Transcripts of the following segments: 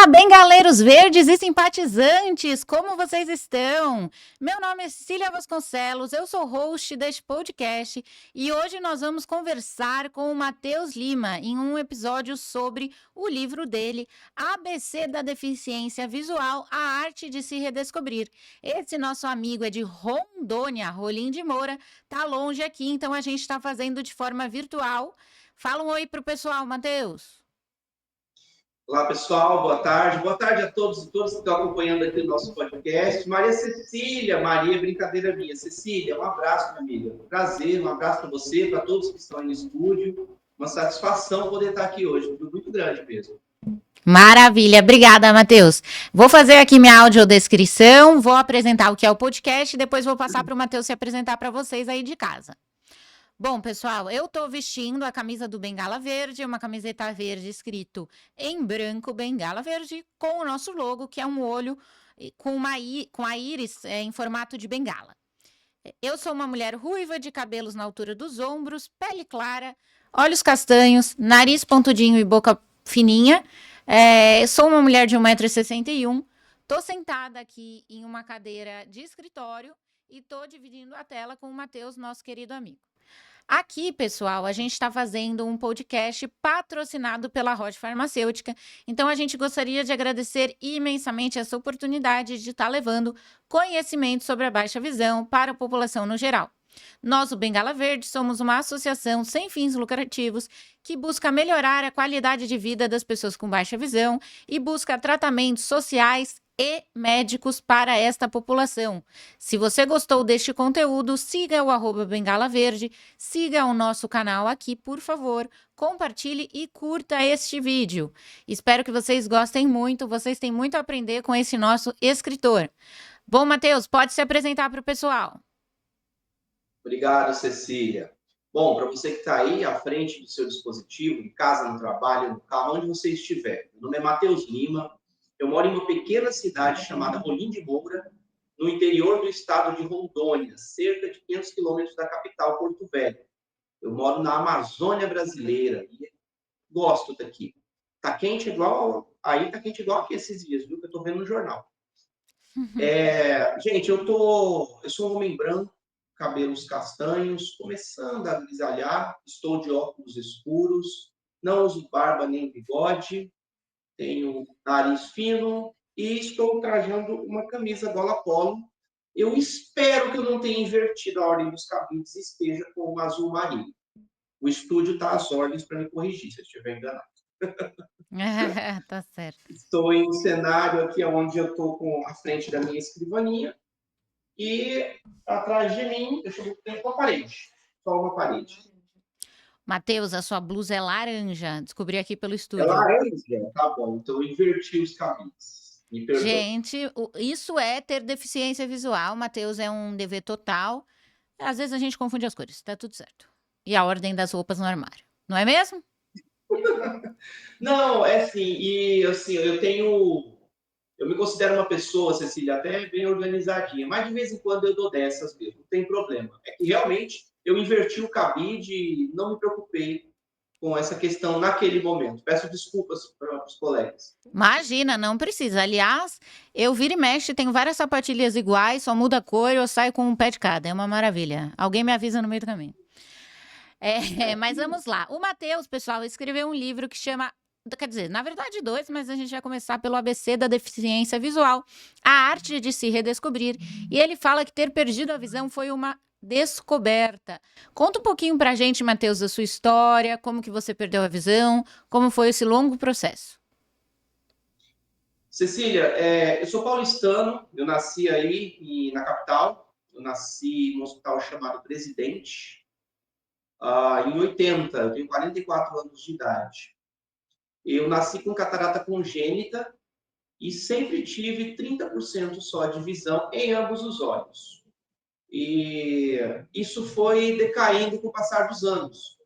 Bengaleiros verdes e simpatizantes, como vocês estão? Meu nome é Cecília Vasconcelos, eu sou host deste podcast e hoje nós vamos conversar com o Matheus Lima em um episódio sobre o livro dele, ABC da Deficiência Visual, a Arte de se Redescobrir. Esse nosso amigo é de Rondônia, Rolim de Moura, tá longe aqui, então a gente está fazendo de forma virtual. Fala um oi pro pessoal, Matheus. Olá, pessoal, boa tarde. Boa tarde a todos e todas que estão acompanhando aqui o nosso podcast. Maria Cecília, Maria, brincadeira minha. Cecília, um abraço, minha amiga. Um prazer, um abraço para você, para todos que estão aí no estúdio. Uma satisfação poder estar aqui hoje, muito grande mesmo. Maravilha, obrigada, Matheus. Vou fazer aqui minha audiodescrição, vou apresentar o que é o podcast e depois vou passar para o Matheus se apresentar para vocês aí de casa. Bom, pessoal, eu tô vestindo a camisa do Bengala Verde, uma camiseta verde escrito em branco Bengala Verde, com o nosso logo, que é um olho com a íris em formato de bengala. Eu sou uma mulher ruiva, de cabelos na altura dos ombros, pele clara, olhos castanhos, nariz pontudinho e boca fininha. Sou uma mulher de 1,61 m, tô sentada aqui em uma cadeira de escritório e tô dividindo a tela com o Matheus, nosso querido amigo. Aqui, pessoal, a gente está fazendo um podcast patrocinado pela Roche Farmacêutica, então a gente gostaria de agradecer imensamente essa oportunidade de estar levando conhecimento sobre a baixa visão para a população no geral. Nós, o Bengala Verde, somos uma associação sem fins lucrativos que busca melhorar a qualidade de vida das pessoas com baixa visão e busca tratamentos sociais e médicos para esta população. Se você gostou deste conteúdo, siga o @Bengala Verde, siga o nosso canal aqui, por favor, compartilhe e curta este vídeo. Espero que vocês gostem muito, vocês têm muito a aprender com esse nosso escritor. Bom, Matheus, pode se apresentar para o pessoal. Obrigado, Cecília. Bom, para você que está aí à frente do seu dispositivo, em casa, no trabalho, no carro, onde você estiver. Meu nome é Matheus Lima, eu moro em uma pequena cidade chamada Rolim de Moura, no interior do estado de Rondônia, cerca de 500 quilômetros da capital, Porto Velho. Eu moro na Amazônia brasileira e gosto daqui. Tá quente igual aqui esses dias, viu? Que eu tô vendo no jornal. Gente, eu sou um homem branco, cabelos castanhos, começando a grisalhar, estou de óculos escuros, não uso barba nem bigode, tenho nariz fino e estou trajando uma camisa gola polo. Eu espero que eu não tenha invertido a ordem dos cabides e esteja com o azul marinho. O estúdio está às ordens para me corrigir, se eu estiver enganado. Tá certo. Estou em um cenário aqui onde eu estou com a frente da minha escrivaninha e atrás de mim, deixa eu ver, uma parede. Só uma parede. Matheus, a sua blusa é laranja. Descobri aqui pelo É estúdio. laranja? Tá bom, então eu inverti os cabides. Me perdoe. Gente, isso é ter deficiência visual. Matheus, é um dever total. Às vezes a gente confunde as cores, tá tudo certo. E a ordem das roupas no armário, não é mesmo? Não, é assim, e assim, eu me considero uma pessoa, Cecília, até bem organizadinha, mas de vez em quando eu dou dessas mesmo, não tem problema. É que realmente eu inverti o cabide e não me preocupei com essa questão naquele momento. Peço desculpas para os colegas. Imagina, não precisa. Aliás, eu viro e mexo, tenho várias sapatilhas iguais, só muda a cor e eu saio com um pé de cada. É uma maravilha. Alguém me avisa no meio do caminho. Mas vamos lá. O Matheus, pessoal, escreveu um livro que chama... Quer dizer, na verdade 2, mas a gente vai começar pelo ABC da Deficiência Visual, a arte de se redescobrir. E ele fala que ter perdido a visão foi uma descoberta. Conta um pouquinho pra gente, Matheus, da sua história, como que você perdeu a visão, como foi esse longo processo. Cecília, eu sou paulistano, eu nasci aí na capital, eu nasci num hospital chamado Presidente, em 80, eu tenho 44 anos de idade. Eu nasci com catarata congênita e sempre tive 30% só de visão em ambos os olhos. E isso foi decaindo com o passar dos anos,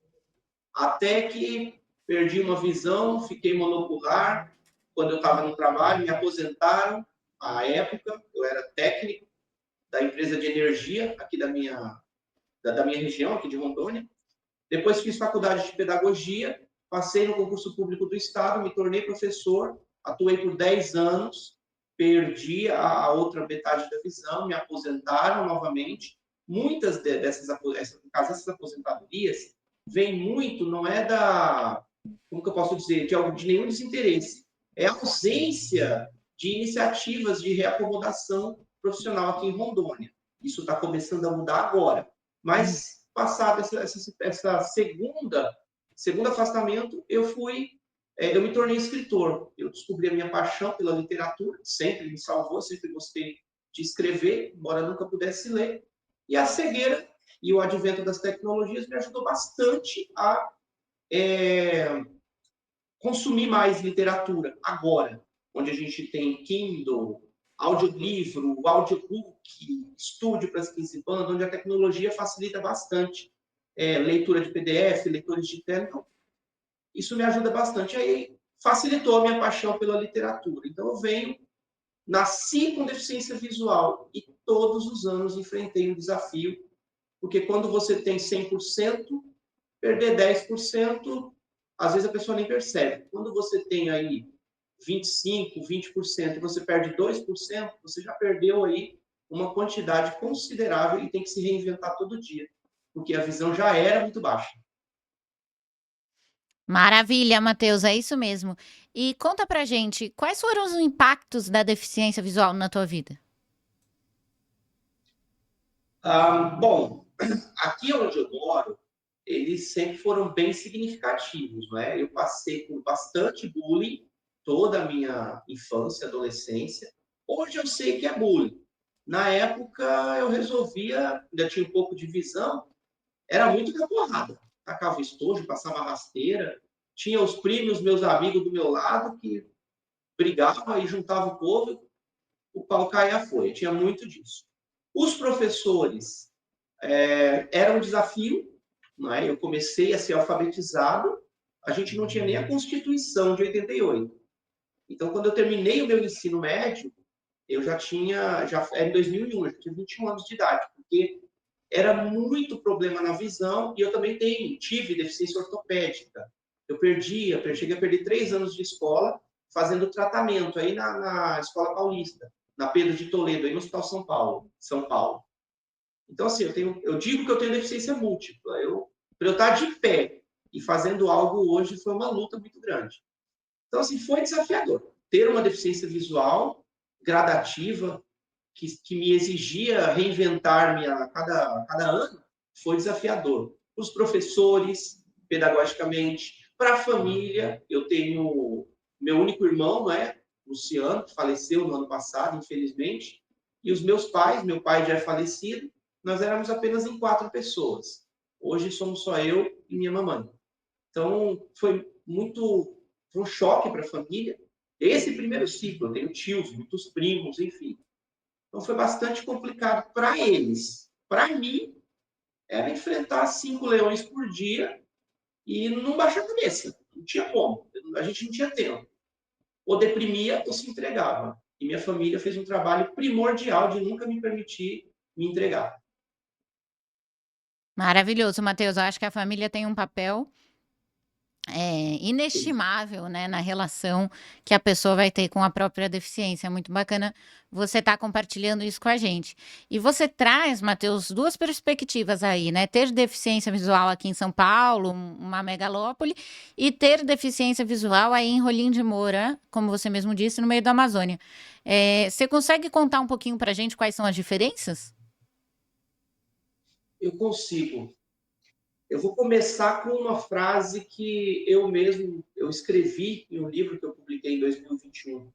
até que perdi uma visão, fiquei monocular. Quando eu estava no trabalho, me aposentaram. À época, eu era técnico da empresa de energia aqui da minha região, aqui de Rondônia. Depois fiz faculdade de pedagogia, passei no concurso público do Estado, me tornei professor, atuei por 10 anos, perdi a outra metade da visão, me aposentaram novamente. Muitas dessas aposentadorias vêm muito, não é da, como que eu posso dizer, de nenhum desinteresse, é a ausência de iniciativas de reacomodação profissional aqui em Rondônia. Isso está começando a mudar agora. Mas, passado essa segundo afastamento, eu me tornei escritor. Eu descobri a minha paixão pela literatura, sempre me salvou, sempre gostei de escrever, embora nunca pudesse ler. E a cegueira e o advento das tecnologias me ajudou bastante a consumir mais literatura agora, onde a gente tem Kindle, audiolivro, audiobook, estúdio para as 15 bandas, onde a tecnologia facilita bastante leitura de PDF, leitores de tela. Então, isso me ajuda bastante. Aí facilitou a minha paixão pela literatura. Então, nasci com deficiência visual e todos os anos enfrentei um desafio, porque quando você tem 100%, perder 10%, às vezes a pessoa nem percebe. Quando você tem aí 25%, 20% e você perde 2%, você já perdeu aí uma quantidade considerável e tem que se reinventar todo dia, porque a visão já era muito baixa. Maravilha, Matheus, é isso mesmo. E conta pra gente, quais foram os impactos da deficiência visual na tua vida? Bom, aqui onde eu moro, eles sempre foram bem significativos, né? Eu passei por bastante bullying toda a minha infância, adolescência. Hoje eu sei que é bullying. Na época eu resolvia, ainda tinha um pouco de visão, era muito da porrada. Tacava estojo, passava rasteira. Tinha os primos, meus amigos do meu lado, que brigavam e juntavam o povo, o pau caía foi. Tinha muito disso. Os professores era um desafio, não é? Eu comecei a ser alfabetizado, a gente não tinha nem a Constituição de 88. Então, quando eu terminei o meu ensino médio, eu já era em 2001, eu já tinha 21 anos de idade, porque era muito problema na visão e eu também tive deficiência ortopédica. Cheguei a perder 3 anos de escola fazendo tratamento aí na Escola Paulista, na Pedro de Toledo, aí no Hospital São Paulo. Então, assim, eu digo que eu tenho deficiência múltipla. Para eu estar de pé e fazendo algo hoje foi uma luta muito grande. Então, assim, foi desafiador. Ter uma deficiência visual gradativa, que me exigia reinventar-me a cada ano, foi desafiador. Os professores, pedagogicamente, para a família, eu tenho meu único irmão, não é? Luciano, que faleceu no ano passado, infelizmente, e os meus pais, meu pai já é falecido, nós éramos apenas em 4 pessoas. Hoje somos só eu e minha mamãe. Então, foi um choque para a família. Esse primeiro ciclo, eu tenho tios, muitos primos, enfim. Então, foi bastante complicado para eles. Para mim, era enfrentar 5 leões por dia e não baixar a cabeça. Não tinha como. A gente não tinha tempo. Ou deprimia ou se entregava. E minha família fez um trabalho primordial de nunca me permitir me entregar. Maravilhoso, Matheus. Eu acho que a família tem um papel inestimável, né, na relação que a pessoa vai ter com a própria deficiência. É muito bacana você estar compartilhando isso com a gente. E você traz, Matheus, duas perspectivas aí, né? Ter deficiência visual aqui em São Paulo, uma megalópole, e ter deficiência visual aí em Rolim de Moura, como você mesmo disse, no meio da Amazônia. Você consegue contar um pouquinho para a gente quais são as diferenças? Eu consigo. Eu vou começar com uma frase que eu mesmo escrevi em um livro que eu publiquei em 2021.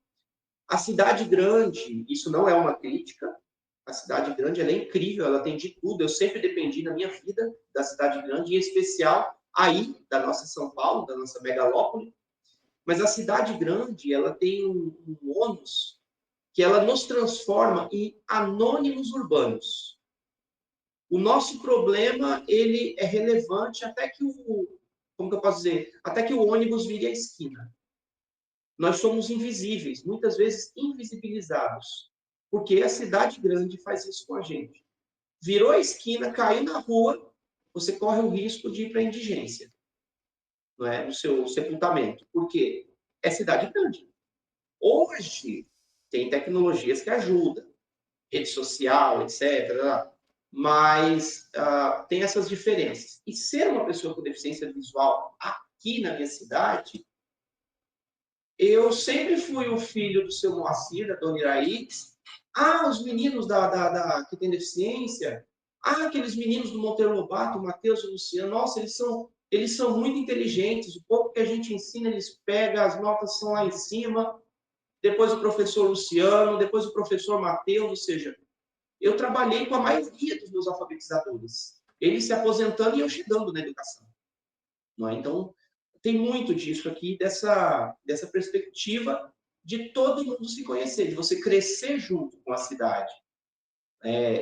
A cidade grande, isso não é uma crítica, a cidade grande ela é incrível, ela tem de tudo. Eu sempre dependi na minha vida da cidade grande, em especial aí, da nossa São Paulo, da nossa megalópole. Mas a cidade grande, ela tem um ônus que ela nos transforma em anônimos urbanos. O nosso problema, ele é relevante até que como que eu posso dizer? Até que o ônibus vire a esquina. Nós somos invisíveis, muitas vezes invisibilizados, porque a cidade grande faz isso com a gente. Virou a esquina, caiu na rua, você corre o risco de ir para a indigência, não é? No seu sepultamento. Por quê? É cidade grande. Hoje, tem tecnologias que ajudam, rede social, etc., mas tem essas diferenças. E ser uma pessoa com deficiência visual aqui na minha cidade, eu sempre fui o filho do seu Moacir, da dona Iraídes. Os meninos que têm deficiência. Aqueles meninos do Monteiro Lobato, o Matheus e o Luciano. Nossa, eles são muito inteligentes. O pouco que a gente ensina, eles pegam, as notas são lá em cima. Depois o professor Luciano, depois o professor Matheus. Ou seja, eu trabalhei com a maioria dos meus alfabetizadores. Eles se aposentando e eu chegando na educação. Não é? Então, tem muito disso aqui, dessa perspectiva de todo mundo se conhecer, de você crescer junto com a cidade.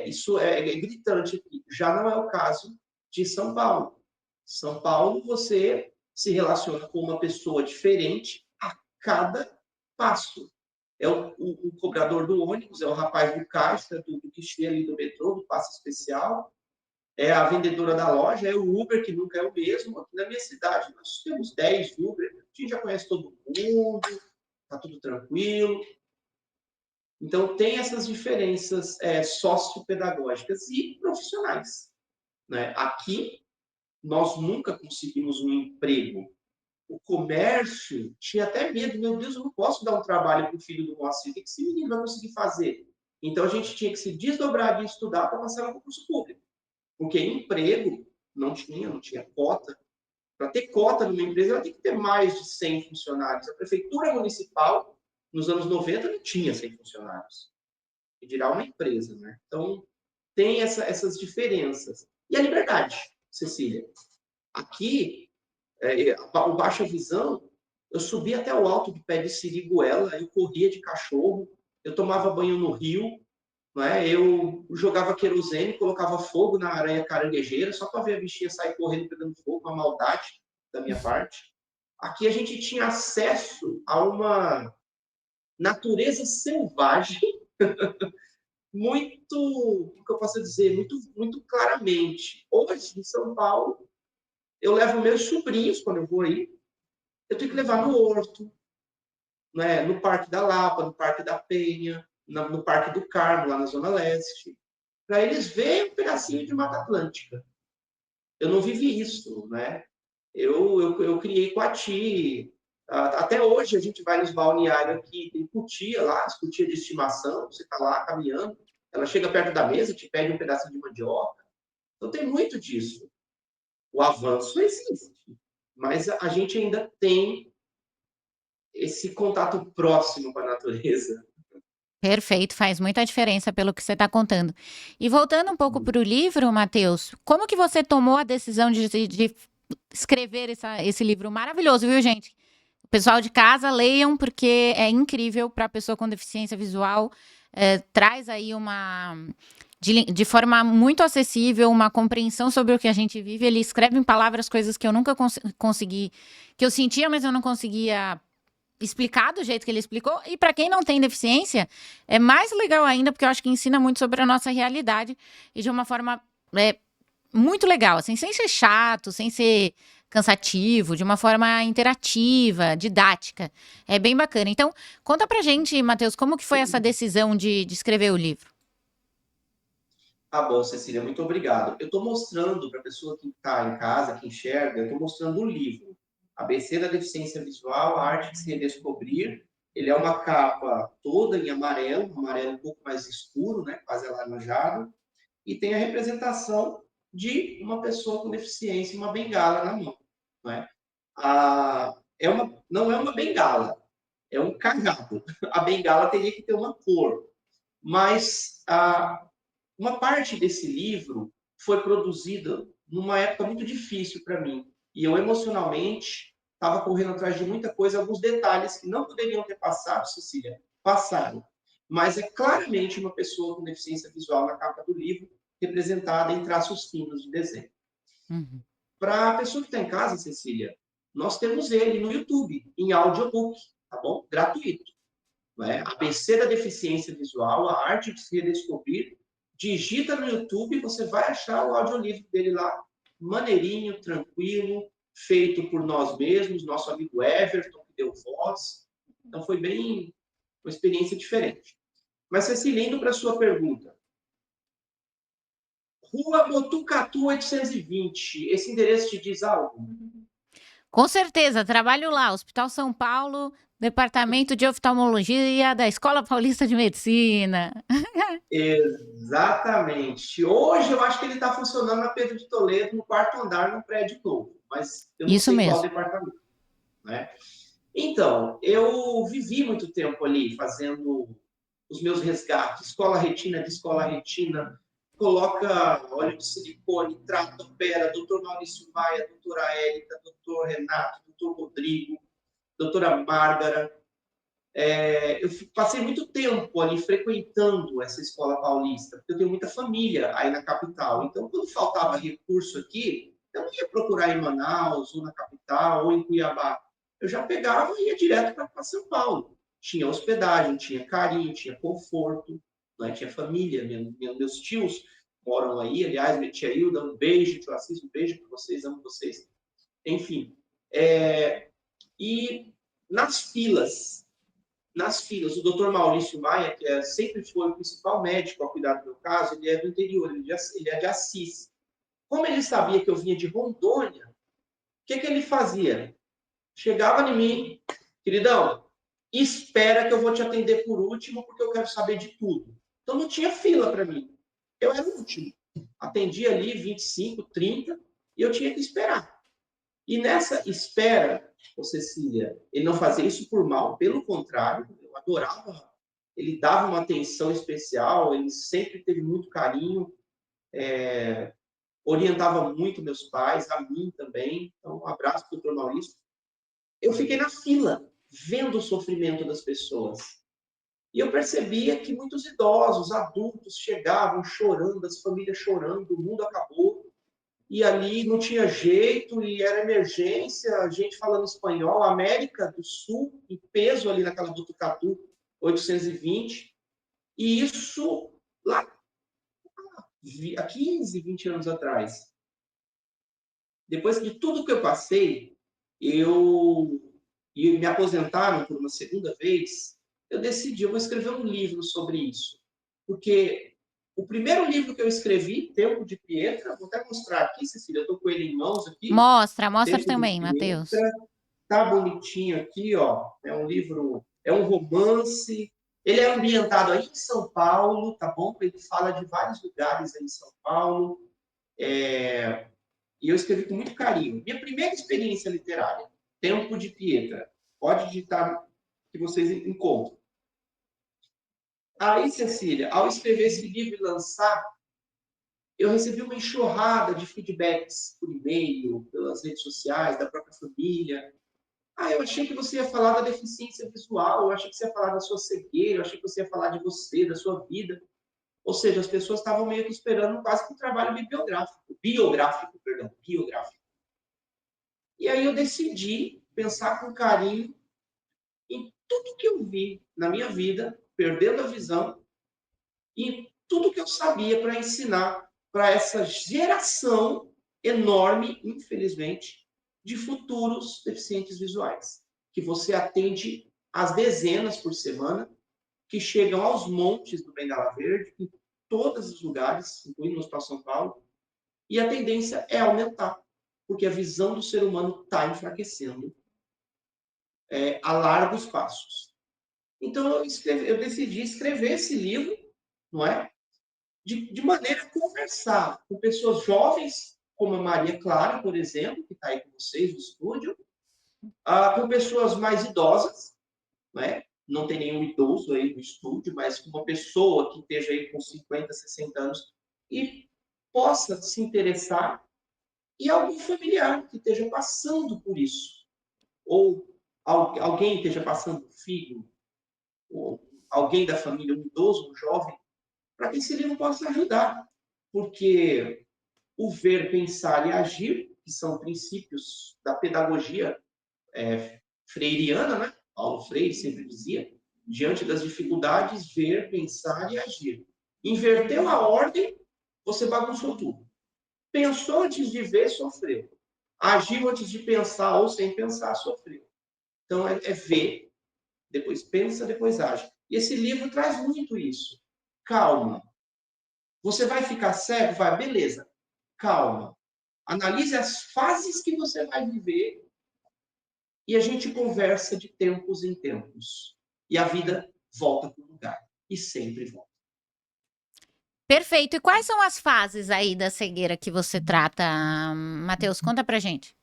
Isso é gritante aqui. Já não é o caso de São Paulo. São Paulo, você se relaciona com uma pessoa diferente a cada passo. É o cobrador do ônibus, é o rapaz do caixa, do guichê ali do metrô, do passe especial, é a vendedora da loja, é o Uber, que nunca é o mesmo. Aqui na minha cidade, nós temos 10 Uber, a gente já conhece todo mundo, está tudo tranquilo. Então, tem essas diferenças sociopedagógicas e profissionais. Né? Aqui, nós nunca conseguimos um emprego. O comércio tinha até medo, meu Deus, eu não posso dar um trabalho para o filho do Moacir, o que esse menino vai conseguir fazer? Então, a gente tinha que se desdobrar de estudar para passar no concurso público. Porque emprego não tinha cota. Para ter cota numa empresa, ela tem que ter mais de 100 funcionários. A prefeitura municipal, nos anos 90, não tinha 100 funcionários. E dirá uma empresa, né? Então, tem essas diferenças. E a liberdade, Cecília. Aqui, o Baixa Visão, eu subia até o alto do pé de siriguela, eu corria de cachorro, eu tomava banho no rio, né? Eu jogava querosene, colocava fogo na aranha caranguejeira, só para ver a bichinha sair correndo pegando fogo, uma maldade da minha parte. Aqui a gente tinha acesso a uma natureza selvagem muito, o que eu posso dizer, muito claramente. Hoje, em São Paulo, eu levo meus sobrinhos, quando eu vou aí, eu tenho que levar no Horto, né? No Parque da Lapa, no Parque da Penha, no Parque do Carmo, lá na Zona Leste, para eles verem um pedacinho de Mata Atlântica. Eu não vivi isso, né? Eu criei Coati. Até hoje a gente vai nos balneários aqui, tem cutia lá, as cutias de estimação, você está lá caminhando, ela chega perto da mesa, te pede um pedacinho de mandioca. Então tem muito disso. O avanço existe, mas a gente ainda tem esse contato próximo com a natureza. Perfeito, faz muita diferença pelo que você está contando. E voltando um pouco para o livro, Matheus, como que você tomou a decisão de escrever esse livro maravilhoso, viu, gente? O pessoal de casa, leiam, porque é incrível para a pessoa com deficiência visual. Traz aí de forma muito acessível, uma compreensão sobre o que a gente vive. Ele escreve em palavras coisas que eu nunca consegui, que eu sentia, mas eu não conseguia explicar do jeito que ele explicou. E para quem não tem deficiência, é mais legal ainda, porque eu acho que ensina muito sobre a nossa realidade e de uma forma muito legal, assim, sem ser chato, sem ser cansativo, de uma forma interativa, didática. É bem bacana. Então, conta pra gente, Matheus, como que foi essa decisão de escrever o livro? Tá bom, Cecília, muito obrigado. Eu estou mostrando para a pessoa que está em casa, que enxerga, eu estou mostrando o livro. ABC da Deficiência Visual, a Arte de se Redescobrir. Ele é uma capa toda em amarelo, um amarelo um pouco mais escuro, né, quase alaranjado, e tem a representação de uma pessoa com deficiência, uma bengala na mão. Não é? Não é uma bengala, é um cajado. A bengala teria que ter uma cor, mas uma parte desse livro foi produzida numa época muito difícil para mim. E eu, emocionalmente, estava correndo atrás de muita coisa, alguns detalhes que não poderiam ter passado, Cecília, passaram. Mas é claramente uma pessoa com deficiência visual na capa do livro, representada em traços finos de desenho. Uhum. Para a pessoa que está em casa, Cecília, nós temos ele no YouTube, em audiobook, tá bom? Gratuito. Né? ABC da Deficiência Visual, a Arte de se Redescobrir. Digita no YouTube e você vai achar o audiolivro dele lá, maneirinho, tranquilo, feito por nós mesmos, nosso amigo Everton, que deu voz. Então foi bem uma experiência diferente. Mas, Cecília, indo para a sua pergunta. Rua Botucatu 820, esse endereço te diz algo? Com certeza, trabalho lá, Hospital São Paulo, Departamento de Oftalmologia da Escola Paulista de Medicina. Exatamente. Hoje eu acho que ele está funcionando na Pedro de Toledo, no quarto andar, no prédio novo, mas eu não Isso sei qual mesmo. departamento, né? Então, eu vivi muito tempo ali fazendo os meus resgates, escola retina de escola retina, coloca óleo de silicone, trata, opera, doutor Maurício Maia, doutora Érica, doutor Renato, doutor Rodrigo, doutora Márgara. Eu passei muito tempo ali frequentando essa escola paulista, porque eu tenho muita família aí na capital. Então, quando faltava recurso aqui, eu não ia procurar em Manaus, ou na capital, ou em Cuiabá. Eu já pegava e ia direto para São Paulo. Tinha hospedagem, tinha carinho, tinha conforto, né? Tinha família. Meus tios moram aí, aliás, minha tia Hilda, um beijo, tio Assis, um beijo para vocês, amo vocês. Enfim, e nas filas, o doutor Maurício Maia, que sempre foi o principal médico a cuidar do meu caso, ele é do interior, ele é de Assis. Como ele sabia que eu vinha de Rondônia, o que ele fazia? Chegava em mim, queridão, espera que eu vou te atender por último, porque eu quero saber de tudo. Então não tinha fila para mim. Eu era o último. Atendia ali 25, 30, e eu tinha que esperar. E nessa espera, ô Cecília, ele não fazia isso por mal, pelo contrário, eu adorava. Ele dava uma atenção especial, ele sempre teve muito carinho, orientava muito meus pais, a mim também. Então, um abraço para o doutor Maurício. Eu fiquei na fila, vendo o sofrimento das pessoas. E eu percebia que muitos idosos, adultos, chegavam chorando, as famílias chorando, o mundo acabou. E ali não tinha jeito, e era emergência, gente falando espanhol, América do Sul, em peso ali naquela Botucatu 820, e isso lá há 15, 20 anos atrás. Depois de tudo que eu passei, e me aposentaram por uma segunda vez, eu decidi, eu vou escrever um livro sobre isso. Porque o primeiro livro que eu escrevi, Tempo de Pietra, vou até mostrar aqui, Cecília, eu estou com ele em mãos aqui. Mostra Tempo de também, Matheus. Pietra, tá bonitinho aqui, ó. É um livro, é um romance. Ele é ambientado aí em São Paulo, tá bom? Ele fala de vários lugares aí em São Paulo. E eu escrevi com muito carinho. Minha primeira experiência literária, Tempo de Pietra. Pode digitar que vocês encontram. Aí, Cecília, ao escrever esse livro e lançar, eu recebi uma enxurrada de feedbacks por e-mail, pelas redes sociais, da própria família. Eu achei que você ia falar da deficiência visual, eu achei que você ia falar da sua cegueira, eu achei que você ia falar de você, da sua vida. Ou seja, as pessoas estavam meio que esperando quase que um trabalho biográfico. E aí eu decidi pensar com carinho em tudo que eu vi na minha vida, perdendo a visão, e tudo que eu sabia para ensinar para essa geração enorme, infelizmente, de futuros deficientes visuais, que você atende às dezenas por semana, que chegam aos montes do Bengala Verde, em todos os lugares, incluindo no Hospital São Paulo, e a tendência é aumentar, porque a visão do ser humano está enfraquecendo a largos passos. Então, eu decidi escrever esse livro, não é? De maneira a conversar com pessoas jovens, como a Maria Clara, por exemplo, que está aí com vocês no estúdio, com pessoas mais idosas, né? Não tem nenhum idoso aí no estúdio, mas uma pessoa que esteja aí com 50, 60 anos e possa se interessar, e algum familiar que esteja passando por isso, ou alguém esteja passando, filho, ou alguém da família, um idoso, um jovem, para que esse livro possa ajudar. Porque o ver, pensar e agir, que são princípios da pedagogia freiriana, né? Paulo Freire sempre dizia, diante das dificuldades, ver, pensar e agir. Inverteu a ordem, você bagunçou tudo. Pensou antes de ver, sofreu. Agiu antes de pensar ou sem pensar, sofreu. Então, é ver, depois pensa, depois age. E esse livro traz muito isso. Calma. Você vai ficar cego? Vai, beleza. Calma. Analise as fases que você vai viver e a gente conversa de tempos em tempos. E a vida volta para o lugar. E sempre volta. Perfeito. E quais são as fases aí da cegueira que você trata, Matheus? Conta pra gente.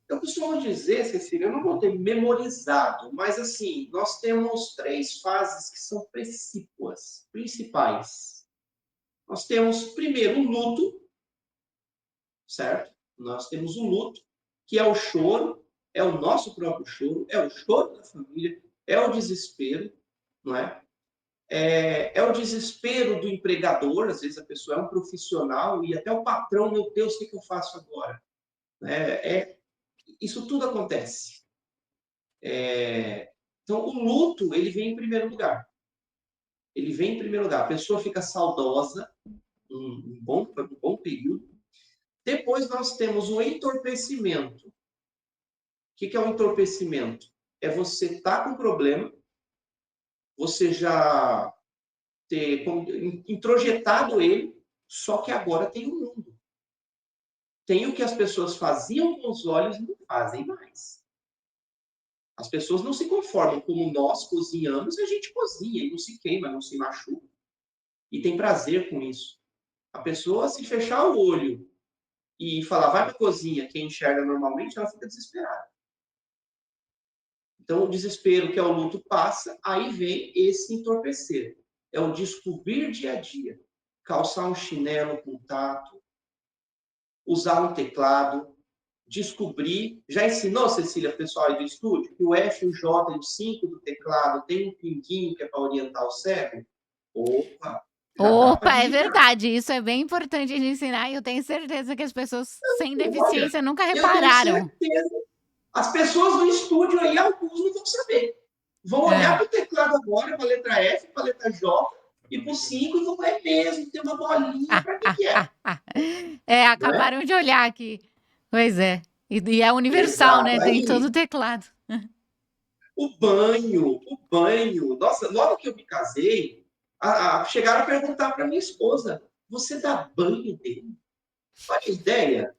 Eu costumo dizer, Cecília, eu não vou ter memorizado, mas assim, nós temos 3 fases que são principais. Nós temos, primeiro, o luto, certo? Nós temos o luto, que é o choro, é o nosso próprio choro, é o choro da família, é o desespero, não é? É o desespero do empregador, às vezes a pessoa é um profissional e até o patrão, meu Deus, o que eu faço agora? Isso tudo acontece. Então, o luto, ele vem em primeiro lugar. Ele vem em primeiro lugar. A pessoa fica saudosa um bom período. Depois nós temos o entorpecimento. O que é o entorpecimento? É você estar com problema, você já ter introjetado ele, só que agora tem o mundo. Tem o que as pessoas faziam com os olhos e não fazem mais. As pessoas não se conformam como nós cozinhamos, e a gente cozinha e não se queima, não se machuca. E tem prazer com isso. A pessoa, se fechar o olho e falar, vai para a cozinha, quem enxerga normalmente, ela fica desesperada. Então, o desespero, que é o luto, passa, aí vem esse entorpecer. É o descobrir dia a dia. Calçar um chinelo com tato, usar um teclado, descobrir. Já ensinou, Cecília, pessoal aí do estúdio, que o F, o J e o 5 do teclado tem um pinguinho que é para orientar o cérebro? Opa! Já dá para Opa, é adivinhar. verdade. Isso é bem importante de ensinar e eu tenho certeza que as pessoas sem Olha, deficiência nunca eu tenho repararam. certeza. As pessoas no estúdio aí, alguns não vão saber. Vão olhar para o teclado agora, para a letra F, para a letra J, e para o 5 e vão, é mesmo, tem uma bolinha, para que é? Não é? Acabaram de olhar aqui. Pois é. E é universal, né? Exato. Tem todo Aí, o teclado. o banho. Nossa, logo que eu me casei, chegaram a perguntar para minha esposa, você dá banho dele? Olha a ideia.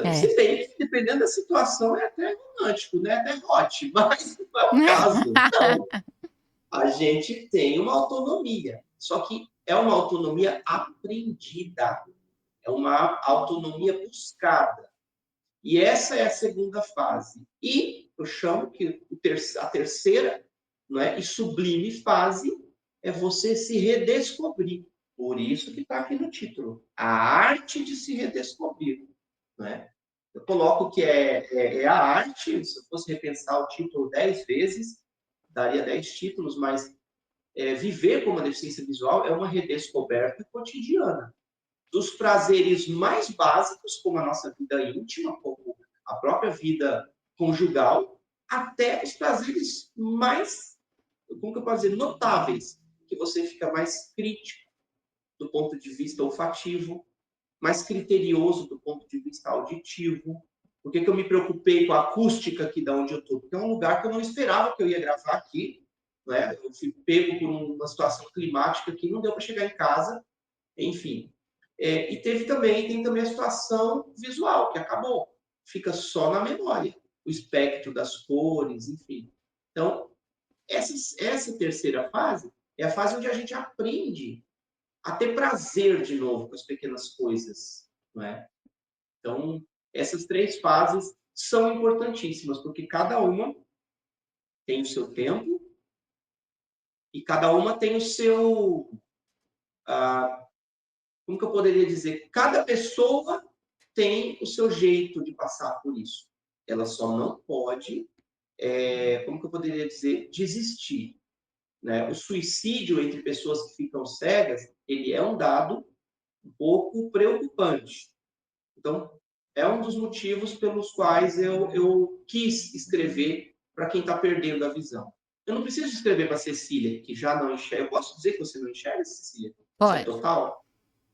É. Se bem que, dependendo da situação, é até romântico, né? Até hot, mas não é o caso. Não. A gente tem uma autonomia, só que é uma autonomia aprendida, é uma autonomia buscada. E essa é a segunda fase. E eu chamo que a terceira, não é, e sublime fase é você se redescobrir. Por isso que está aqui no título, a arte de se redescobrir. Não é? Eu coloco que é a arte, se eu fosse repensar o título 10 vezes, daria 10 títulos, mas viver com uma deficiência visual é uma redescoberta cotidiana dos prazeres mais básicos, como a nossa vida íntima, como a própria vida conjugal, até os prazeres mais, como que eu posso dizer, notáveis, que você fica mais crítico do ponto de vista olfativo, mais criterioso do ponto de vista auditivo. Por que eu me preocupei com a acústica aqui da onde eu estou? Porque é um lugar que eu não esperava que eu ia gravar aqui. Né? Eu fui pego por uma situação climática que não deu para chegar em casa. Enfim. E tem também a situação visual, que acabou. Fica só na memória. O espectro das cores, enfim. Então, essa terceira fase é a fase onde a gente aprende a ter prazer de novo com as pequenas coisas, não é? Então, essas 3 fases são importantíssimas, porque cada uma tem o seu tempo e cada uma tem o seu... como que eu poderia dizer? Cada pessoa tem o seu jeito de passar por isso. Ela só não pode, como que eu poderia dizer, desistir. Né? O suicídio entre pessoas que ficam cegas, ele é um dado um pouco preocupante. Então, é um dos motivos pelos quais eu quis escrever para quem está perdendo a visão. Eu não preciso escrever para Cecília, que já não enxerga. Eu posso dizer que você não enxerga, Cecília? Isso é Pode, total?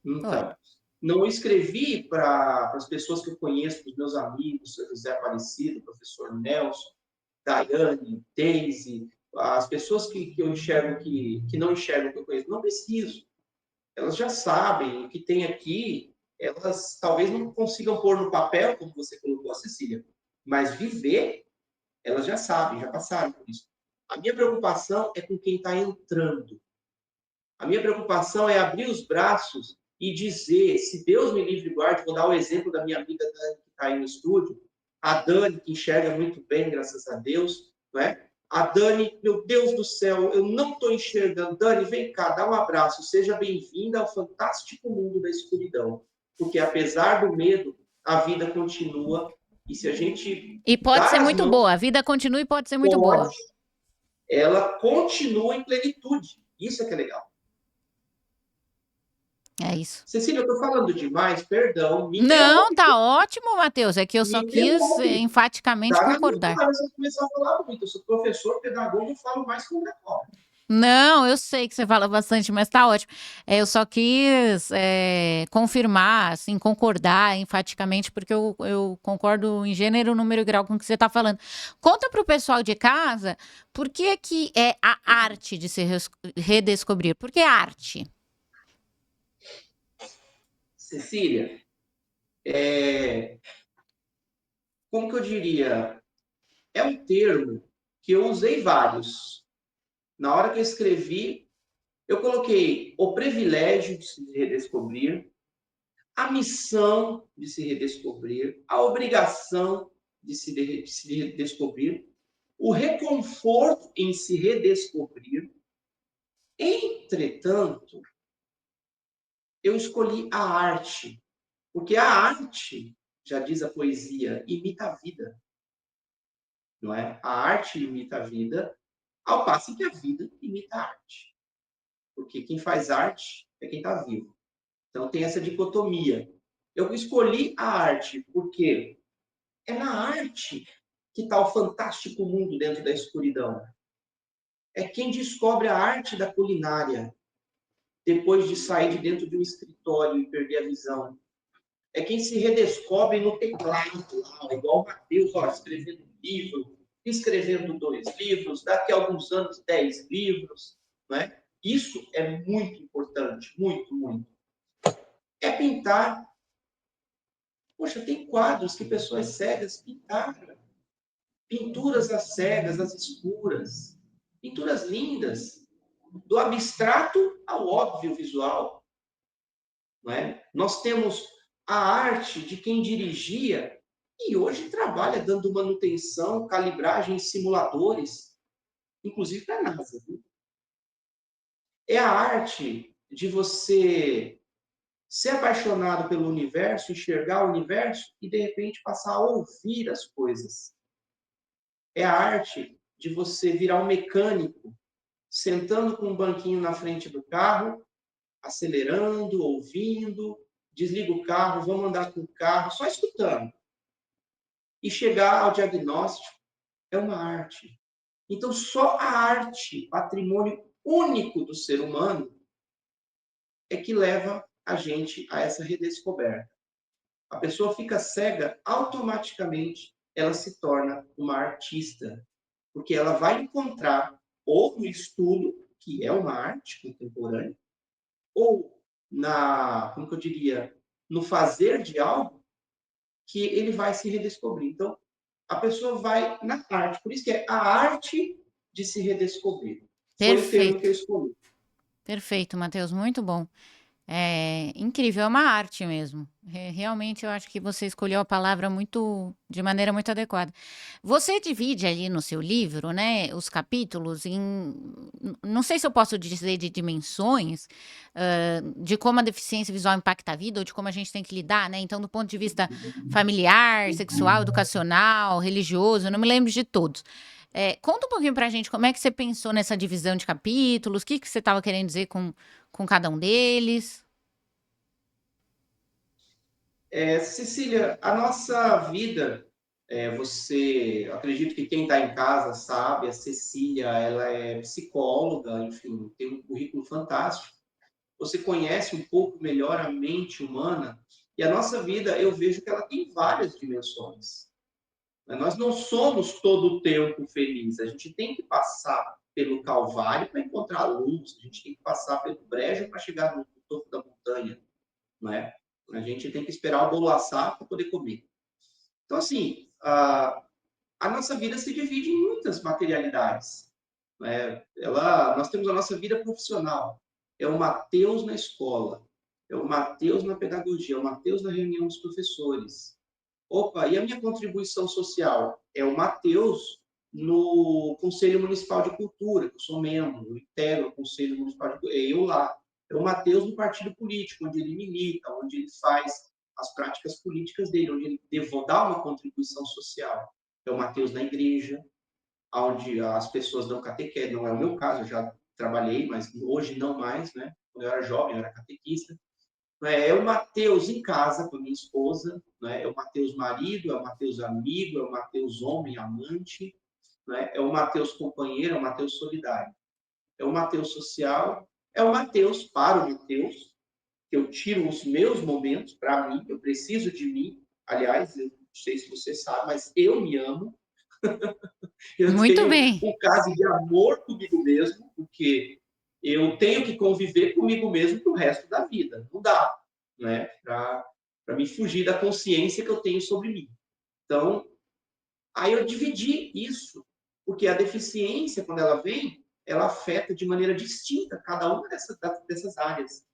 pode. Então, não escrevi para as pessoas que eu conheço, para os meus amigos, o José Aparecido, o professor Nelson. Daiane, Daisy, as pessoas que eu enxergo que não enxergam o que eu conheço, não preciso. Elas já sabem o que tem aqui, elas talvez não consigam pôr no papel, como você colocou, a Cecília, mas viver, elas já sabem, já passaram por isso. A minha preocupação é com quem está entrando. A minha preocupação é abrir os braços e dizer, se Deus me livre e guarde, vou dar o exemplo da minha amiga Dani, que está aí no estúdio, a Dani, que enxerga muito bem, graças a Deus, não é? A Dani, meu Deus do céu, eu não estou enxergando. Dani, vem cá, dá um abraço. Seja bem-vinda ao fantástico mundo da escuridão. Porque apesar do medo, a vida continua. E se a gente E pode ser dar as muito mãos, boa. A vida continua e pode ser muito pode, boa. ela continua em plenitude. Isso é que é legal. É isso. Cecília, eu estou falando demais, perdão, me Não, interrompe, tá ótimo, Matheus. É que eu me só quis interrompe. enfaticamente Dá na minha concordar. cara se eu começar a falar muito. Eu sou professor, pedagogo, eu falo mais que um decoro. Não, eu sei que você fala bastante, mas tá ótimo. Eu só quis confirmar, assim, concordar enfaticamente, porque eu concordo em gênero, número e grau com o que você está falando. Conta para o pessoal de casa por que é a arte de se redescobrir. Por que arte? Cecília, como que eu diria? É um termo que eu usei vários. Na hora que eu escrevi, eu coloquei o privilégio de se redescobrir, a missão de se redescobrir, a obrigação de se redescobrir, o reconforto em se redescobrir. Entretanto, eu escolhi a arte, porque a arte, já diz a poesia, imita a vida, não é? A arte imita a vida, ao passo que a vida imita a arte. Porque quem faz arte é quem está vivo. Então tem essa dicotomia. Eu escolhi a arte porque é na arte que está o fantástico mundo dentro da escuridão. É quem descobre a arte da culinária depois de sair de dentro de um escritório e perder a visão. É quem se redescobre no teclado, igual o Matheus, escrevendo um livro, escrevendo 2 livros, daqui a alguns anos 10 livros. Né? Isso é muito importante, muito, muito. É pintar. Poxa, tem quadros que pessoas cegas pintaram. Pinturas às cegas, às escuras. Pinturas lindas, do abstrato ao óbvio visual. Não é? Nós temos a arte de quem dirigia e hoje trabalha dando manutenção, calibragem em simuladores, inclusive para a NASA. Viu? É a arte de você ser apaixonado pelo universo, enxergar o universo e, de repente, passar a ouvir as coisas. É a arte de você virar um mecânico, sentando com um banquinho na frente do carro, acelerando, ouvindo, desliga o carro, vamos andar com o carro, só escutando. E chegar ao diagnóstico é uma arte. Então, só a arte, patrimônio único do ser humano, é que leva a gente a essa redescoberta. A pessoa fica cega, automaticamente ela se torna uma artista, porque ela vai encontrar ou no estudo, que é uma arte contemporânea, ou como que eu diria, no fazer de algo, que ele vai se redescobrir. Então, a pessoa vai na arte. Por isso que é a arte de se redescobrir. Foi o termo que eu Perfeito. escolhi. Perfeito, Matheus. Muito bom. É incrível, é uma arte mesmo. Realmente eu acho que você escolheu a palavra de maneira muito adequada. Você divide ali no seu livro, né, os capítulos não sei se eu posso dizer de dimensões, de como a deficiência visual impacta a vida ou de como a gente tem que lidar, né? Então, do ponto de vista familiar, sexual, educacional, religioso, eu não me lembro de todos. Conta um pouquinho pra gente como é que você pensou nessa divisão de capítulos, o que você estava querendo dizer com cada um deles. Cecília, a nossa vida, você, acredito que quem está em casa sabe, a Cecília, ela é psicóloga, enfim, tem um currículo fantástico. Você conhece um pouco melhor a mente humana e a nossa vida, eu vejo que ela tem várias dimensões. Nós não somos todo o tempo felizes. A gente tem que passar pelo calvário para encontrar a luz. A gente tem que passar pelo brejo para chegar no topo da montanha, não é? A gente tem que esperar o bolo assar para poder comer. Então, assim, a nossa vida se divide em muitas materialidades. Né? Nós temos a nossa vida profissional. É o Mateus na escola, é o Mateus na pedagogia, é o Mateus na reunião dos professores. Opa, e a minha contribuição social? É o Mateus no Conselho Municipal de Cultura, que eu sou membro, eu integro o Conselho Municipal de Cultura, é eu lá. É o Mateus no partido político, onde ele milita, onde ele faz as práticas políticas dele, onde ele dá uma contribuição social. É o Mateus na igreja, onde as pessoas dão catequese, não é o meu caso, eu já trabalhei, mas hoje não mais, né? Quando eu era jovem, eu era catequista. É o Mateus em casa com a minha esposa, né? É o Mateus marido, é o Mateus amigo, é o Mateus homem, amante, né? É o Mateus companheiro, é o Mateus solidário. É o Mateus social, é o Mateus para o Mateus, que eu tiro os meus momentos para mim, eu preciso de mim. Aliás, eu não sei se você sabe, mas eu me amo. Eu Muito tenho bem. um caso de amor comigo mesmo, porque eu tenho que conviver comigo mesmo pro resto da vida. Não dá, né? Para me fugir da consciência que eu tenho sobre mim. Então, aí eu dividi isso, porque a deficiência, quando ela vem, ela afeta de maneira distinta cada uma dessas áreas.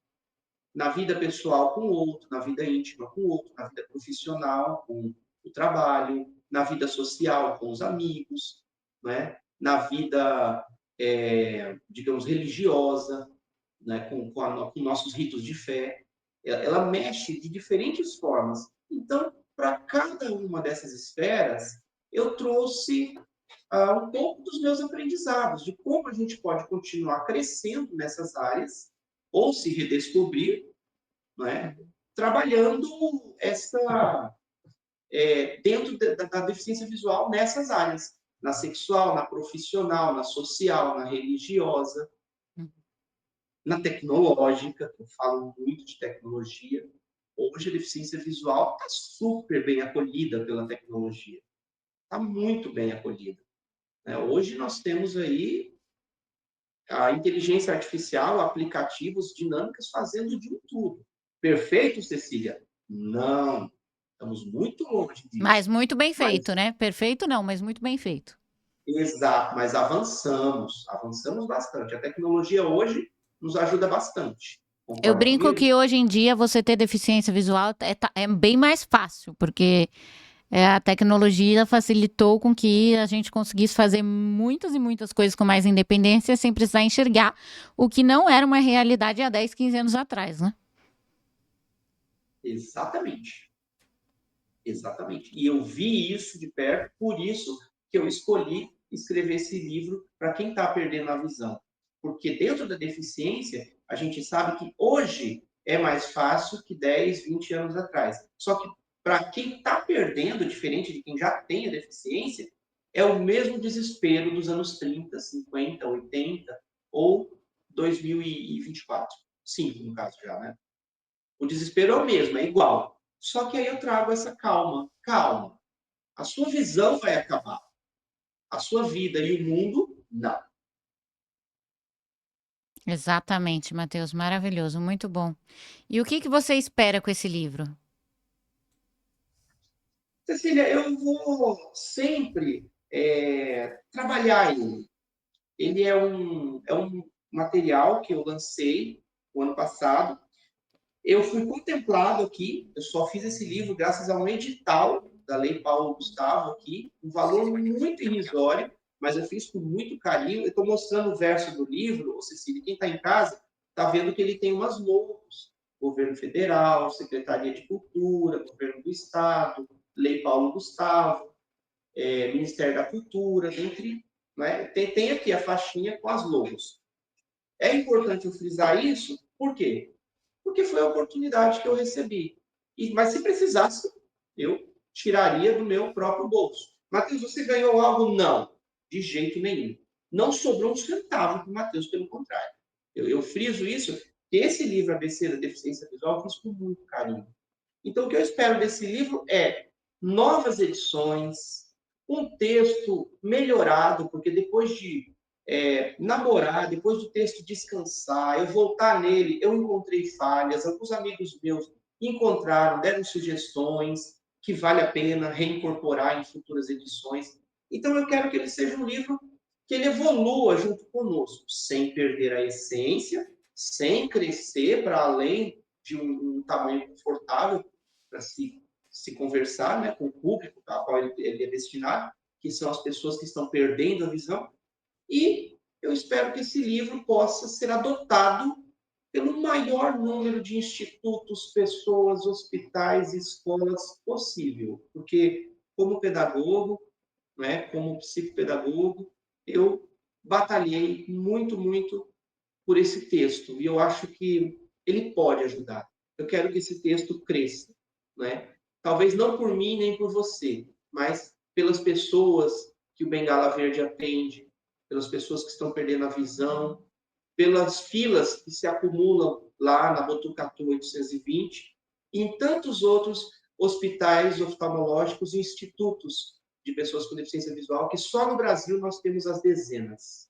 Na vida pessoal com o outro, na vida íntima com o outro, na vida profissional com o trabalho, na vida social com os amigos, né? Na vida, digamos, religiosa, né? Com nossos ritos de fé. Ela mexe de diferentes formas. Então, para cada uma dessas esferas, eu trouxe um pouco dos meus aprendizados, de como a gente pode continuar crescendo nessas áreas, ou se redescobrir, não é? Trabalhando dentro da deficiência visual nessas áreas, na sexual, na profissional, na social, na religiosa, na tecnológica, eu falo muito de tecnologia. Hoje a deficiência visual está super bem acolhida pela tecnologia, está muito bem acolhida. Né? Hoje nós temos aí a inteligência artificial, aplicativos, dinâmicas fazendo de um tudo. Perfeito, Cecília? Não. Estamos muito longe Mas disso. muito bem Mas, feito, né? Perfeito não, mas muito bem feito. exato, mas avançamos bastante. A tecnologia hoje nos ajuda bastante. Eu Concorda brinco comigo? que hoje em dia você ter deficiência visual é bem mais fácil, porque a tecnologia facilitou com que a gente conseguisse fazer muitas e muitas coisas com mais independência sem precisar enxergar, o que não era uma realidade há 10, 15 anos atrás, né? Exatamente. Exatamente. E eu vi isso de perto, por isso que eu escolhi escrever esse livro para quem está perdendo a visão. Porque dentro da deficiência, a gente sabe que hoje é mais fácil que 10, 20 anos atrás. Só que para quem está perdendo, diferente de quem já tem a deficiência, é o mesmo desespero dos anos 30, 50, 80 ou 2024. Sim, no caso já, né? O desespero é o mesmo, é igual. Só que aí eu trago essa calma. Calma. A sua visão vai acabar. A sua vida e o mundo, não. Exatamente, Matheus, maravilhoso, muito bom. E o que você espera com esse livro? Cecília, eu vou sempre trabalhar ele. Ele é um material que eu lancei o ano passado. Eu fui contemplado aqui, eu só fiz esse livro graças a um edital da Lei Paulo Gustavo aqui, um valor muito irrisório, mas eu fiz com muito carinho. Eu estou mostrando o verso do livro, ô Cecília, quem está em casa está vendo que ele tem umas logos. Governo Federal, Secretaria de Cultura, Governo do Estado, Lei Paulo Gustavo, Ministério da Cultura, dentre... Né? Tem aqui a faixinha com as logos. É importante eu frisar isso, por quê? Porque foi a oportunidade que eu recebi. Mas se precisasse, eu tiraria do meu próprio bolso. Matheus, você ganhou algo? Não, de jeito nenhum. Não sobrou um centavo para o Matheus, pelo contrário. Eu friso isso, que esse livro, ABC da Deficiência Visual, eu fiz com muito carinho. Então, o que eu espero desse livro é novas edições, um texto melhorado, porque depois de namorar, depois do texto descansar, eu voltar nele, eu encontrei falhas, alguns amigos meus encontraram, deram sugestões que vale a pena reincorporar em futuras edições. Então, eu quero que ele seja um livro que ele evolua junto conosco, sem perder a essência, sem crescer para além de um tamanho confortável para se conversar, né, com o público ao qual ele é destinado, que são as pessoas que estão perdendo a visão. E eu espero que esse livro possa ser adotado pelo maior número de institutos, pessoas, hospitais, escolas possível. Porque, como pedagogo, né, como psicopedagogo, eu batalhei muito, muito por esse texto. E eu acho que ele pode ajudar. Eu quero que esse texto cresça. Né? Talvez não por mim nem por você, mas pelas pessoas que o Bengala Verde atende, pelas pessoas que estão perdendo a visão, pelas filas que se acumulam lá na Botucatu 820 e em tantos outros hospitais oftalmológicos e institutos de pessoas com deficiência visual, que só no Brasil nós temos as dezenas.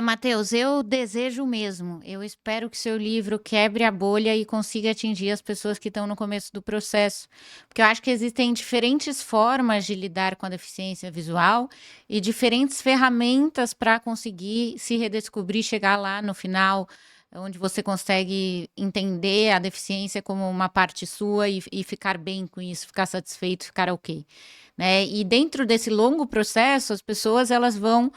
Matheus, eu desejo mesmo. Eu espero que seu livro quebre a bolha e consiga atingir as pessoas que estão no começo do processo, porque eu acho que existem diferentes formas de lidar com a deficiência visual e diferentes ferramentas para conseguir se redescobrir, chegar lá no final, onde você consegue entender a deficiência como uma parte sua e ficar bem com isso, ficar satisfeito, ficar ok. Né? E dentro desse longo processo, as pessoas elas vão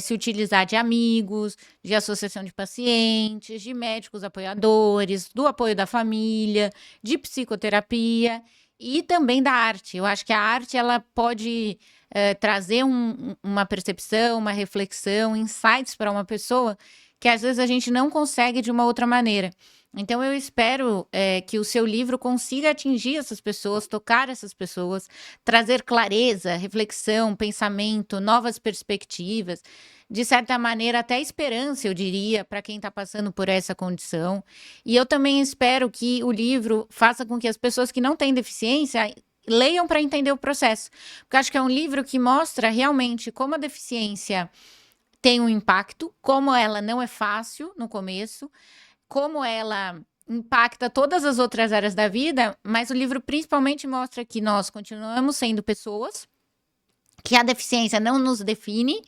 se utilizar de amigos, de associação de pacientes, de médicos apoiadores, do apoio da família, de psicoterapia e também da arte. Eu acho que a arte ela pode trazer uma percepção, uma reflexão, insights para uma pessoa que às vezes a gente não consegue de uma outra maneira. Então, eu espero que o seu livro consiga atingir essas pessoas, tocar essas pessoas, trazer clareza, reflexão, pensamento, novas perspectivas, de certa maneira, até esperança, eu diria, para quem está passando por essa condição. E eu também espero que o livro faça com que as pessoas que não têm deficiência leiam para entender o processo. Porque eu acho que é um livro que mostra realmente como a deficiência tem um impacto, como ela não é fácil no começo, como ela impacta todas as outras áreas da vida, mas o livro principalmente mostra que nós continuamos sendo pessoas, que a deficiência não nos define,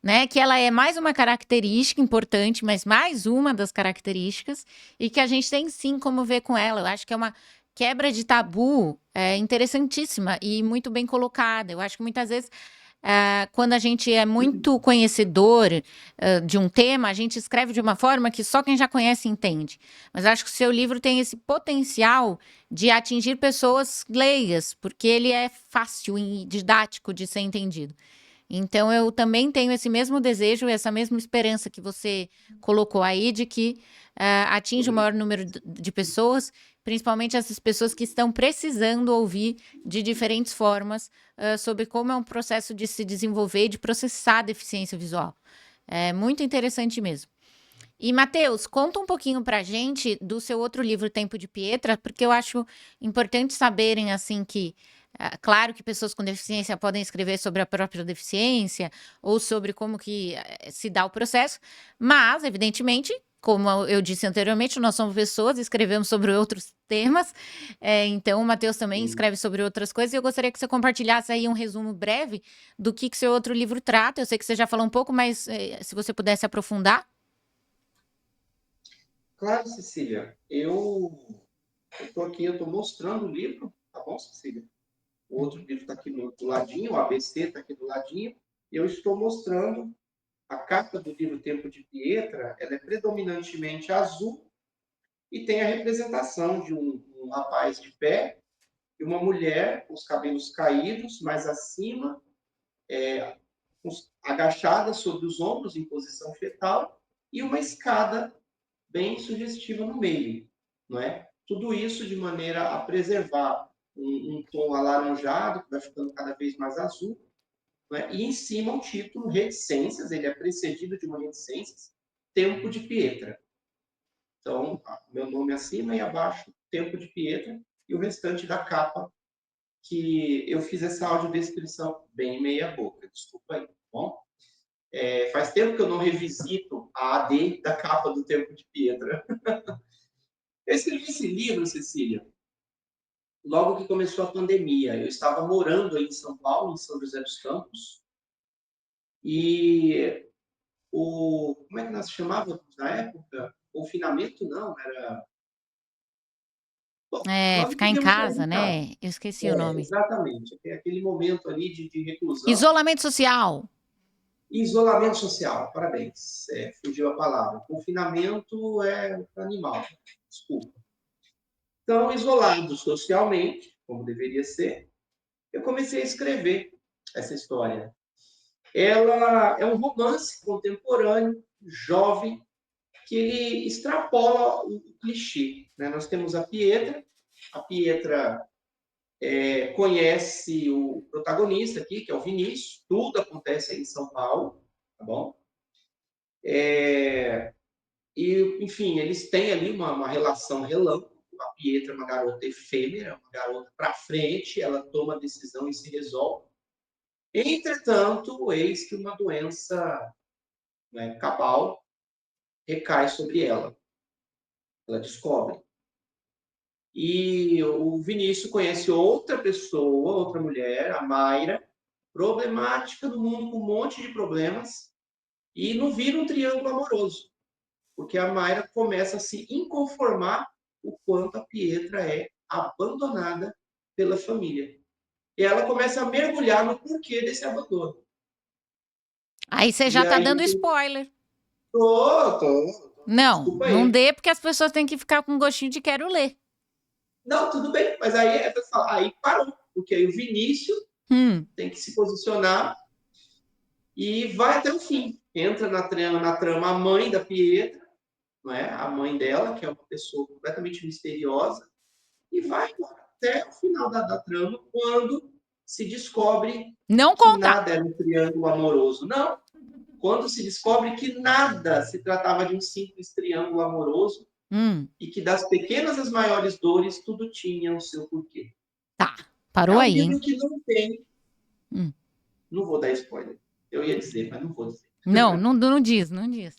né? Que ela é mais uma característica importante, mas mais uma das características, e que a gente tem sim como ver com ela. Eu acho que é uma quebra de tabu interessantíssima e muito bem colocada. Eu acho que muitas vezes quando a gente é muito conhecedor de um tema, a gente escreve de uma forma que só quem já conhece entende. Mas eu acho que o seu livro tem esse potencial de atingir pessoas leigas, porque ele é fácil e didático de ser entendido. Então, eu também tenho esse mesmo desejo, essa mesma esperança que você colocou aí, de que atinja o maior número de pessoas, principalmente essas pessoas que estão precisando ouvir de diferentes formas sobre como é um processo de se desenvolver e de processar a deficiência visual. É muito interessante mesmo. E, Matheus, conta um pouquinho pra gente do seu outro livro, Tempo de Pietra, porque eu acho importante saberem, assim, que claro que pessoas com deficiência podem escrever sobre a própria deficiência ou sobre como que se dá o processo, mas, evidentemente, como eu disse anteriormente, nós somos pessoas, escrevemos sobre outros temas, então o Matheus também escreve sobre outras coisas, e eu gostaria que você compartilhasse aí um resumo breve do que seu outro livro trata. Eu sei que você já falou um pouco, mas se você pudesse aprofundar. Claro, Cecília. Eu estou aqui, eu estou mostrando o livro, tá bom, Cecília? O outro livro está aqui do ladinho, o ABC está aqui do ladinho, e eu estou mostrando a capa do livro Tempo de Pietra, ela é predominantemente azul e tem a representação de um rapaz de pé e uma mulher com os cabelos caídos, mais acima, agachada sobre os ombros, em posição fetal, e uma escada bem sugestiva no meio, não é? Tudo isso de maneira a preservar um tom alaranjado, que vai ficando cada vez mais azul, né? E em cima o título Reticências, ele é precedido de uma reticências, Tempo de Pietra. Então, meu nome acima e abaixo, Tempo de Pietra, e o restante da capa que eu fiz essa audiodescrição bem meia boca, desculpa aí, tá bom? Faz tempo que eu não revisito a AD da capa do Tempo de Piedra. Eu escrevi esse livro, Cecília, logo que começou a pandemia. Eu estava morando aí em São Paulo, em São José dos Campos, e como é que nós chamávamos na época? Confinamento, não, era... Bom, nós não Ficar em podíamos sair casa, de casa. né? Eu esqueci o nome. Exatamente. Aquele momento ali de reclusão. Isolamento social. Isolamento social, parabéns. Fugiu a palavra. Confinamento é animal, desculpa. Então, isolado socialmente, como deveria ser, eu comecei a escrever essa história. Ela é um romance contemporâneo, jovem, que ele extrapola o clichê. Né? Nós temos a Pietra conhece o protagonista aqui, que é o Vinícius, tudo acontece aí em São Paulo, tá bom? E, enfim, eles têm ali uma relação relâmpago. A Pietra é uma garota efêmera, uma garota para frente, ela toma a decisão e se resolve. Entretanto, eis que uma doença, né, cabal recai sobre ela. Ela descobre. E o Vinícius conhece outra pessoa, outra mulher, a Mayra, problemática no mundo com um monte de problemas, e não vira um triângulo amoroso, porque a Mayra começa a se inconformar o quanto a Pietra é abandonada pela família. E ela começa a mergulhar no porquê desse abandono. Aí você E já tá aí, dando spoiler. tô. Não, Desculpa não aí. dê, porque as pessoas têm que ficar com gostinho de quero ler. Não, tudo bem, mas aí parou, porque aí o Vinícius tem que se posicionar e vai até o fim. Entra na trama a mãe da Pietra, não é? A mãe dela, que é uma pessoa completamente misteriosa, e vai até o final da trama, quando se descobre Não que conta. nada era um triângulo amoroso. Não, quando se descobre que nada se tratava de um simples triângulo amoroso, e que das pequenas às maiores dores, tudo tinha o seu porquê. Tá, É parou um aí, livro hein? que não tem... Não vou dar spoiler. Eu ia dizer, mas não vou dizer. Não diz, não diz.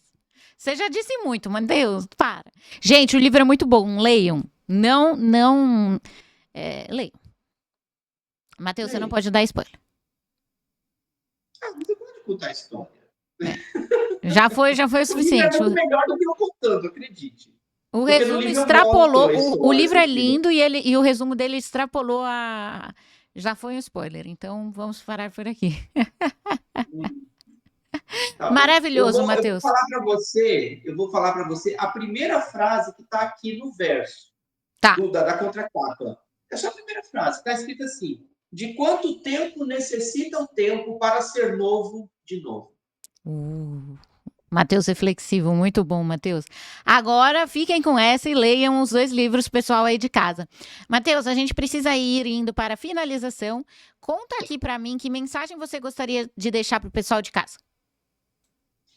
Você já disse muito, mas Deus, para. Gente, o livro é muito bom, leiam. Leiam. Matheus, você não pode dar spoiler. Você pode contar a história. Já foi o O livro é suficiente. muito melhor do que eu contando, acredite. O Porque no resumo livro eu mostro extrapolou. a O história, livro é Cecília. lindo e o resumo dele extrapolou a. Já foi um spoiler, então vamos parar por aqui. Tá bom. Maravilhoso, Eu vou Matheus. falar para você a primeira frase que está aqui no verso Tá. da contracapa. É só a primeira frase. Está escrito assim: de quanto tempo necessita o tempo para ser novo de novo? Matheus reflexivo, muito bom, Matheus. Agora fiquem com essa e leiam os 2 livros, pessoal aí de casa. Matheus, a gente precisa ir indo para a finalização. Conta aqui para mim que mensagem você gostaria de deixar para o pessoal de casa.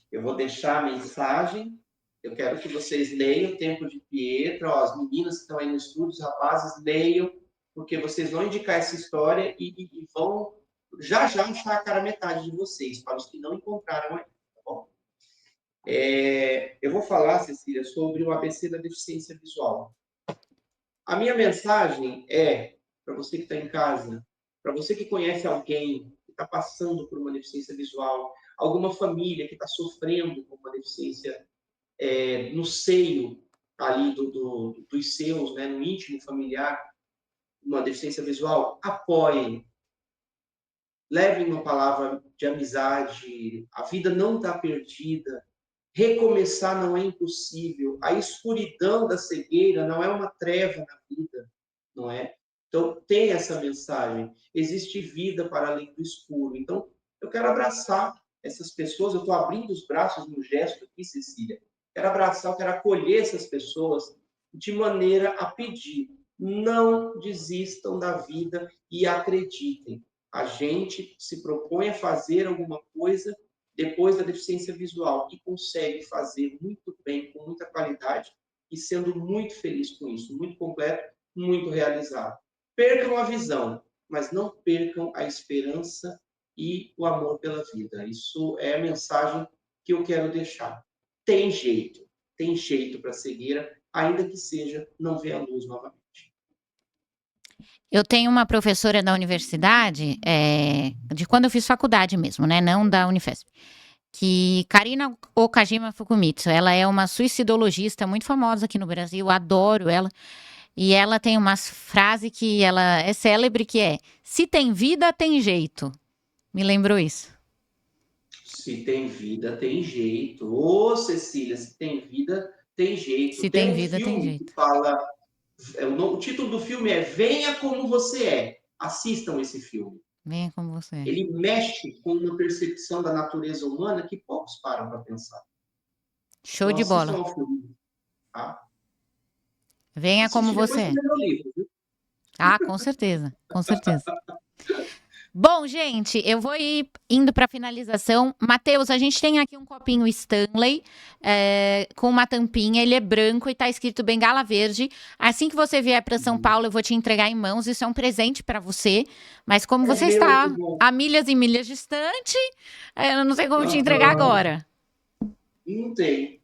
Eu vou deixar a mensagem. Eu quero que vocês leiam o Tempo de Pietra. Ó, as meninas que estão aí no estúdio, os rapazes, leiam, porque vocês vão indicar essa história e vão já achar a cara metade de vocês, para os que não encontraram ainda, tá bom? Eu vou falar, Cecília, sobre o ABC da deficiência visual. A minha mensagem é, para você que está em casa, para você que conhece alguém que está passando por uma deficiência visual, alguma família que está sofrendo com uma deficiência no seio ali dos seus, né, no íntimo familiar, uma deficiência visual, apoiem, levem uma palavra de amizade, a vida não está perdida, recomeçar não é impossível, a escuridão da cegueira não é uma treva na vida, não é? Então, tem essa mensagem, existe vida para além do escuro. Então, eu quero abraçar essas pessoas, eu estou abrindo os braços no gesto aqui, Cecília, quero abraçar, eu quero acolher essas pessoas de maneira a pedir, não desistam da vida e acreditem. A gente se propõe a fazer alguma coisa depois da deficiência visual e consegue fazer muito bem, com muita qualidade e sendo muito feliz com isso, muito completo, muito realizado. Percam a visão, mas não percam a esperança e o amor pela vida. Isso é a mensagem que eu quero deixar. Tem jeito para a cegueira, ainda que seja não ver a luz novamente. Eu tenho uma professora da universidade, de quando eu fiz faculdade mesmo, né? Não da Unifesp. Que Karina Okajima Fukumitsu, ela é uma suicidologista muito famosa aqui no Brasil, adoro ela. E ela tem uma frase que ela é célebre, que é: se tem vida, tem jeito. Me lembrou isso. Se tem vida, tem jeito. Ô, Cecília, se tem vida, tem jeito. Se Tem tem um vida, tem filme que jeito. fala. O título do filme é Venha Como Você É. Assistam esse filme. Venha como você é. Ele mexe com uma percepção da natureza humana que poucos param para pensar. Show Então, de assistam bola. ao filme. Tá? Venha como Assiste você depois é. do meu livro. Viu? Ah, com certeza, com certeza. Bom, gente, eu vou indo para a finalização. Matheus, a gente tem aqui um copinho Stanley com uma tampinha, ele é branco e está escrito Bengala Verde. Assim que você vier para São Paulo, eu vou te entregar em mãos. Isso é um presente para você. Mas como você está a milhas e milhas distante, eu não sei como te entregar agora. Não tem.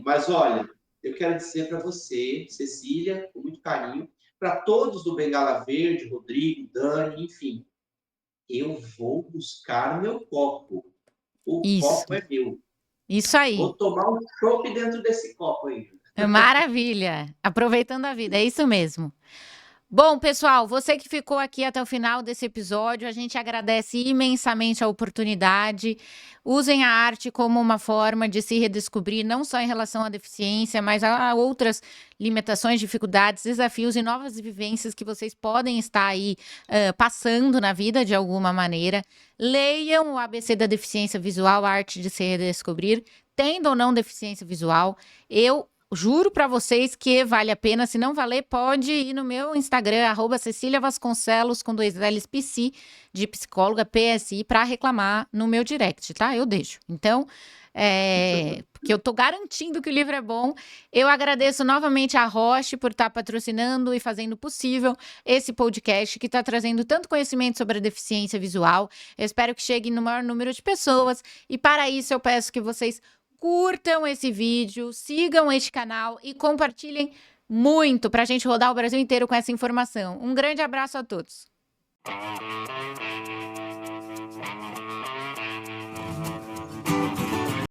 Mas olha, eu quero dizer para você, Cecília, com muito carinho, para todos do Bengala Verde, Rodrigo, Dani, enfim, eu vou buscar o meu copo. O Isso. copo é meu. Isso aí. Vou tomar um chopp dentro desse copo aí. Maravilha. Aproveitando a vida, é isso mesmo. Bom, pessoal, você que ficou aqui até o final desse episódio, a gente agradece imensamente a oportunidade. Usem a arte como uma forma de se redescobrir, não só em relação à deficiência, mas a outras limitações, dificuldades, desafios e novas vivências que vocês podem estar aí passando na vida de alguma maneira. Leiam o ABC da Deficiência Visual, a arte de se redescobrir, tendo ou não deficiência visual. Eu juro para vocês que vale a pena. Se não valer, pode ir no meu Instagram, @CeciliaVasconcelos, com 2 L's, PC, de psicóloga, PSI, para reclamar no meu direct, tá? Eu deixo. Então, porque eu tô garantindo que o livro é bom. Eu agradeço novamente a Roche por estar patrocinando e fazendo possível esse podcast que está trazendo tanto conhecimento sobre a deficiência visual. Eu espero que chegue no maior número de pessoas. E para isso, eu peço que vocês curtam esse vídeo, sigam este canal e compartilhem muito para a gente rodar o Brasil inteiro com essa informação. Um grande abraço a todos.